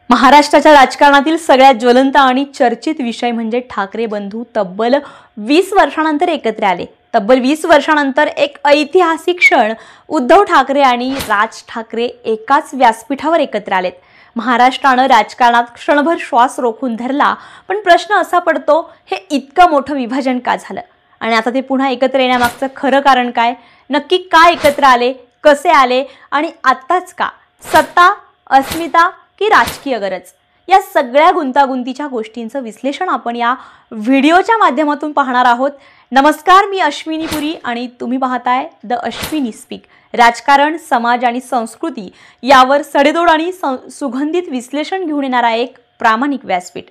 महाराष्ट्राच्या राजकारणातील सगळ्यात ज्वलंत आणि चर्चित विषय म्हणजे ठाकरे बंधू तब्बल 20 वर्षांनंतर एकत्र आले। तब्बल 20 वर्षांनंतर एक ऐतिहासिक क्षण, उद्धव ठाकरे आणि राज ठाकरे एकाच व्यासपीठावर एकत्र आलेत। महाराष्ट्राने राजकारणात क्षणभर श्वास रोखून धरला, पण प्रश्न असा पडतो, हे इतकं मोठं विभाजन का झालं आणि आता ते पुन्हा एकत्र येण्यामागचं खरं कारण काय? नक्की का एकत्र आले, कसे आले आणि आत्ताच का? सत्ता, अस्मिता की राजकीय गरज? या सगळ्या गुंतागुंतीच्या गोष्टींचं विश्लेषण आपण या व्हिडिओच्या माध्यमातून पाहणार आहोत। नमस्कार, मी अश्विनी पुरी आणि तुम्ही पाहताय द अश्विनी स्पीक। राजकारण, समाज आणि संस्कृती यावर सडेतोड आणि सुगंधित विश्लेषण घेऊन येणारा एक प्रामाणिक व्यासपीठ।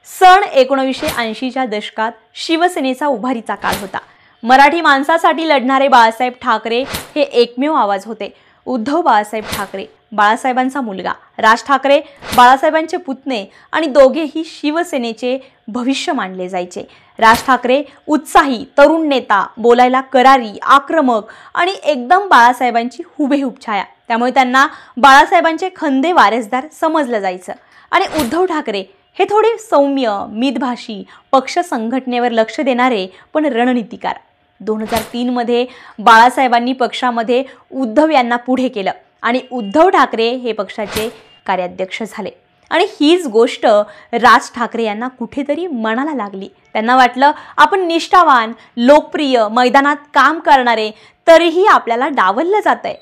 सन 1980च्या दशकात शिवसेनेचा उभारीचा काळ होता। मराठी माणसासाठी लढणारे बाळासाहेब ठाकरे हे एकमेव आवाज होते। उद्धव बाळासाहेब ठाकरे, बाळासाहेबांचा मुलगा, राज ठाकरे बाळासाहेबांचे पुतणे आणि दोघेही शिवसेनेचे भविष्य मानले जायचे। राज ठाकरे उत्साही तरुण नेता, बोलायला करारी, आक्रमक आणि एकदम बाळासाहेबांची हुबेहूब छाया, त्यामुळे त्यांना बाळासाहेबांचे खंदे वारसदार समजलं जायचं। आणि उद्धव ठाकरे हे थोडे सौम्य, मितभाषी, पक्ष संघटनेवर लक्ष देणारे पण रणनीतिकार। 2003 मध्ये बाळासाहेबांनी पक्षामध्ये उद्धव यांना पुढे केलं आणि उद्धव ठाकरे हे पक्षाचे कार्याध्यक्ष झाले। आणि हीच गोष्ट राज ठाकरे यांना कुठेतरी मनाला लागली। त्यांना वाटलं, आपण निष्ठावान, लोकप्रिय, मैदानात काम करणारे, तरीही आपल्याला डावललं जातंय।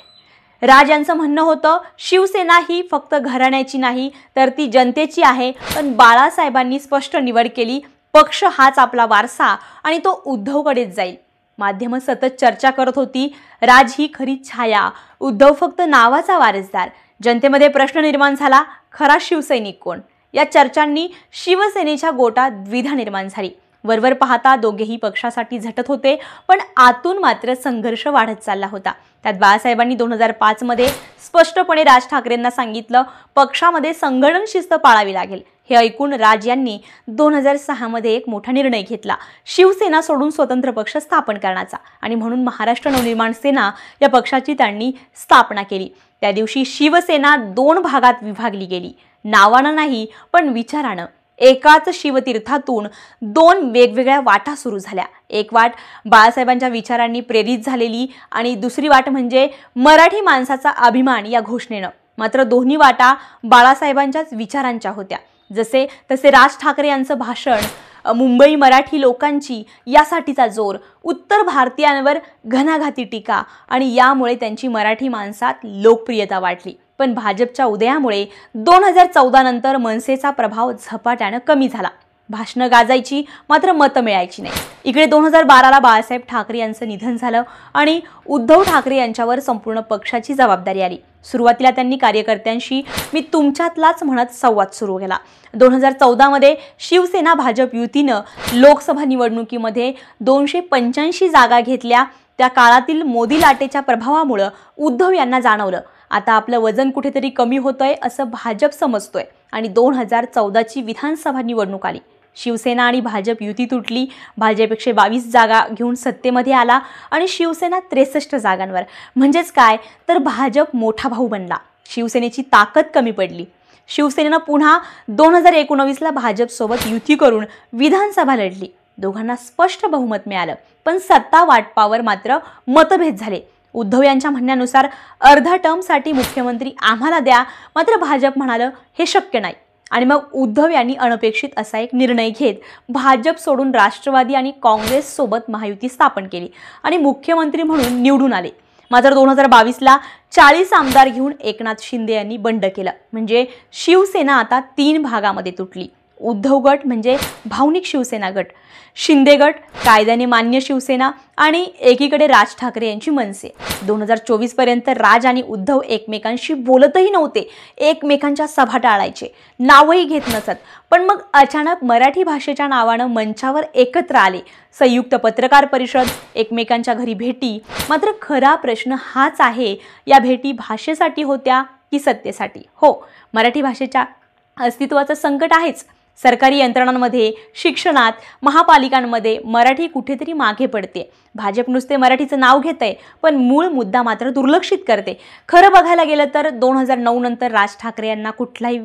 राज यांचं म्हणणं होतं, शिवसेना ही फक्त घराण्याची नाही तर ती जनतेची आहे। पण बाळासाहेबांनी स्पष्ट निवड केली, पक्ष हाच आपला वारसा आणि तो उद्धवकडेच जाईल। माध्यमं सतत चर्चा करत होती, राज ही खरी छाया, उद्धव फक्त नावाचा वारसदार। जनतेमध्ये प्रश्न निर्माण झाला, खरा शिवसैनिक कोण? या चर्चांनी शिवसेनेच्या गोटात द्विधा निर्माण झाली। वरवर पाहता दोघेही पक्षासाठी झटत होते, पण आतून मात्र संघर्ष वाढत चालला होता। त्यात बाळासाहेबांनी 2005 मध्ये स्पष्टपणे राज ठाकरेंना सांगितलं, पक्षामध्ये संघटन शिस्त पाळावी लागेल। हे ऐकून राज यांनी 2006 मध्ये एक मोठा निर्णय घेतला, शिवसेना सोडून स्वतंत्र पक्ष स्थापन करण्याचा। आणि म्हणून महाराष्ट्र नवनिर्माण सेना या पक्षाची त्यांनी स्थापना केली। त्या दिवशी शिवसेना 2 भागात विभागली गेली, नावानं नाही पण विचारानं। एकाच शिवतीर्थातून 2 वेगवेगळ्या वाटा सुरू झाल्या। एक वाट बाळासाहेबांच्या विचारांनी प्रेरित झालेली आणि दुसरी वाट म्हणजे मराठी माणसाचा अभिमान या घोषणेनं। मात्र दोन्ही वाटा बाळासाहेबांच्याच विचारांच्या होत्या। जसे तसे राज ठाकरे यांचं भाषण, मुंबई मराठी लोकांची यासाठीचा जोर, उत्तर भारतीयांवर घणाघाती टीका आणि यामुळे त्यांची मराठी माणसात लोकप्रियता वाढली। पण भाजपच्या उदयामुळे 2014 नंतर मनसेचा प्रभाव झपाट्यानं कमी झाला। भाषणं गाजायची, मात्र मतं मिळायची नाही। इकडे 2012ला बाळासाहेब ठाकरे यांचं निधन झालं आणि उद्धव ठाकरे यांच्यावर संपूर्ण पक्षाची जबाबदारी आली। सुरुवातीला त्यांनी कार्यकर्त्यांशी मी तुमच्यातलाच म्हणत संवाद सुरू केला। 2014 मध्ये शिवसेना भाजप युतीनं लोकसभा निवडणुकीमध्ये 285 जागा घेतल्या। त्या काळातील मोदी लाटेच्या प्रभावामुळे उद्धव यांना जाणवलं, आता आपलं वजन कुठेतरी कमी होतंय असं भाजप समजतोय। आणि 2014ची विधानसभा निवडणूक आली। शिवसेना आणि भाजप युती तुटली। भाजप 122 जागा घेऊन सत्तेमध्ये आला आणि शिवसेना 63 जागांवर। म्हणजेच काय तर भाजप मोठा भाऊ बनला, शिवसेनेची ताकद कमी पडली। शिवसेनेनं पुन्हा 2019ला भाजप सोबत युती करून विधानसभा लढली। दोघांना स्पष्ट बहुमत मिळालं, पण सत्ता वाटपावर मात्र मतभेद झाले। उद्धव यांच्या म्हणण्यानुसार अर्धा टर्मसाठी मुख्यमंत्री आम्हाला द्या, मात्र भाजप म्हणालं हे शक्य नाही। आणि मग उद्धव यांनी अनपेक्षित असा एक निर्णय घेत भाजप सोडून राष्ट्रवादी आणि काँग्रेस सोबत महायुती स्थापन केली आणि मुख्यमंत्री म्हणून निवडून आले। मात्र 2022ला 40 आमदार घेऊन एकनाथ शिंदे यांनी बंड केलं। म्हणजे शिवसेना आता 3 भागामध्ये तुटली। उद्धव गट म्हणजे भावनिक शिवसेना गट, शिंदे गट कायद्याने मान्य शिवसेना आणि एकीकडे राज ठाकरे यांची मनसे। 2024 पर्यंत राज आणि उद्धव एकमेकांशी बोलतही नव्हते, एकमेकांच्या सभा टाळायचे, नावही घेत नसत। पण मग अचानक मराठी भाषेच्या नावानं मंचावर एकत्र आले, संयुक्त पत्रकार परिषद, एकमेकांच्या घरी भेटी। मात्र खरा प्रश्न हाच आहे, या भेटी भाषेसाठी होत्या की सत्तेसाठी? हो, मराठी भाषेच्या अस्तित्वाचं संकट आहेच। सरकारी यंत्रणांमध्ये, शिक्षणात, महापालिकांमध्ये मराठी कुठेतरी मागे पडते। भाजप नुसते मराठीचं नाव घेतंय, पण मूळ मुद्दा मात्र दुर्लक्षित करते। खरं बघायला गेलं तर 2009 नंतर राज ठाकरे यांना कुठलाही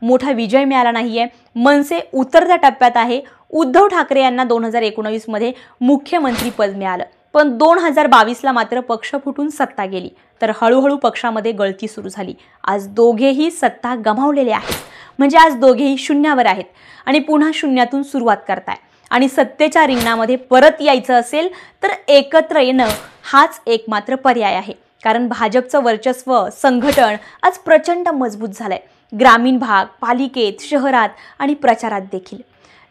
मोठा विजय मिळाला नाहीये. मनसे उतरत्या टप्प्यात आहे. उद्धव ठाकरे यांना 2019 मध्ये मुख्यमंत्री पद मिळालं, पण 2022ला मात्र पक्ष फुटून सत्ता गेली. तर हळूहळू पक्षामध्ये गळती सुरू झाली. आज दोघेही सत्ता गमावलेले आहेत. म्हणजे आज दोघेही शून्यावर आहेत आणि पुन्हा शून्यातून सुरुवात करताय. आणि सत्तेच्या रिंगणामध्ये परत यायचं असेल तर एकत्र येणं हाच एकमात्र पर्याय आहे. कारण भाजपचं वर्चस्व, संघटन आज प्रचंड मजबूत झालंय. ग्रामीण भाग, पालिकेत, शहरात आणि प्रचारात देखील.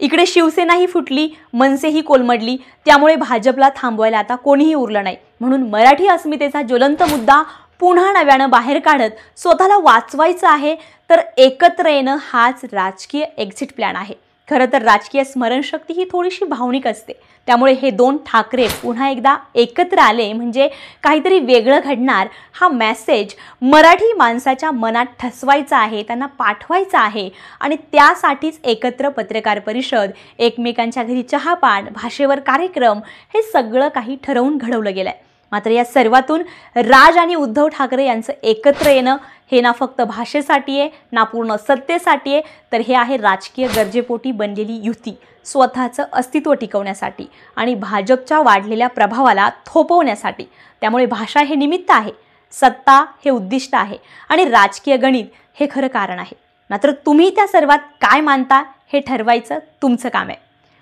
इकडे शिवसेनाही फुटली, मनसेही कोलमडली. त्यामुळे भाजपला थांबवायला आता कोणीही उरलं नाही. म्हणून मराठी अस्मितेचा ज्वलंत मुद्दा पुन्हा नव्यानं बाहेर काढत स्वतःला वाचवायचं आहे तर एकत्र येणं हाच राजकीय एक्झिट प्लॅन आहे. खरं तर राजकीय स्मरणशक्ती ही थोडीशी भावनिक असते. त्यामुळे हे दोन ठाकरे पुन्हा एकदा एकत्र आले म्हणजे काहीतरी वेगळं घडणार. हा मेसेज मराठी माणसाच्या मनात ठसवायचा आहे, त्यांना पाठवायचा आहे. आणि त्यासाठीच एकत्र पत्रकार परिषद, एकमेकांच्या घरी चहापान, भाषेवर कार्यक्रम हे सगळं काही ठरवून घडवलं गेलंय. मात्र या सर्वातून राज आणि उद्धव ठाकरे यांचं एकत्र येणं हे ना फक्त भाषेसाठी आहे, ना पूर्ण सत्तेसाठी आहे, तर हे आहे राजकीय गरजेपोटी बनलेली युती, स्वतःचं अस्तित्व टिकवण्यासाठी आणि भाजपच्या वाढलेल्या प्रभावाला थोपवण्यासाठी. त्यामुळे भाषा हे निमित्त आहे, सत्ता हे उद्दिष्ट आहे आणि राजकीय गणित हे खरं कारण आहे. मात्र तुम्ही त्या सर्वात काय मानता हे ठरवायचं तुमचं काम आहे.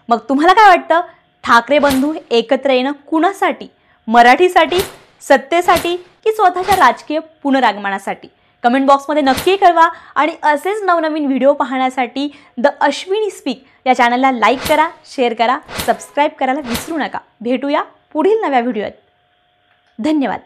मग तुम्हाला काय वाटतं, ठाकरे बंधू एकत्र येणं कुणासाठी? मराठीसाठी, सत्तेसाठी की स्वतःच्या राजकीय पुनरागमनासाठी? कमेंट बॉक्समध्ये नक्की कळवा. आणि असेच नवनवीन व्हिडिओ पाहण्यासाठी द अश्विनी स्पीक या चॅनलला लाईक करा, शेअर करा, सबस्क्राईब करायला विसरू नका. भेटूया पुढील नव्या व्हिडिओत. धन्यवाद.